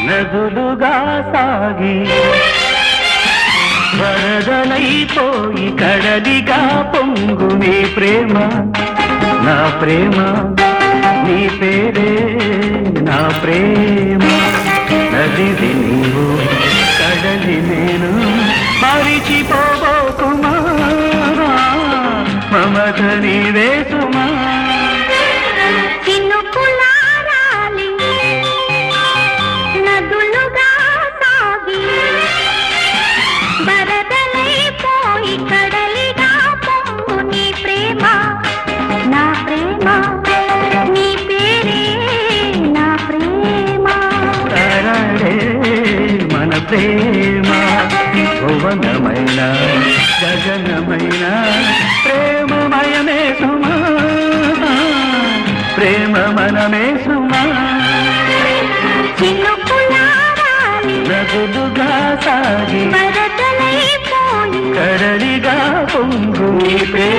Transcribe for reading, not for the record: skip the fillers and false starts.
నదులుగా సాగి వరదలైపోయి కడలిగా పొంగు నీ ప్రేమ నా ప్రేమ నీ పేరే నా ప్రేమ నదిది నీవు కడలి నేను మరిచిపోబోకుమా మమత నీవే సుమా ప్రేమ భువనమైన గగనమైన ప్రేమమయమే సుమా ప్రేమ మనమే సుమా నదులుగా సాగి కడలిగా పొంగు ప్రేమ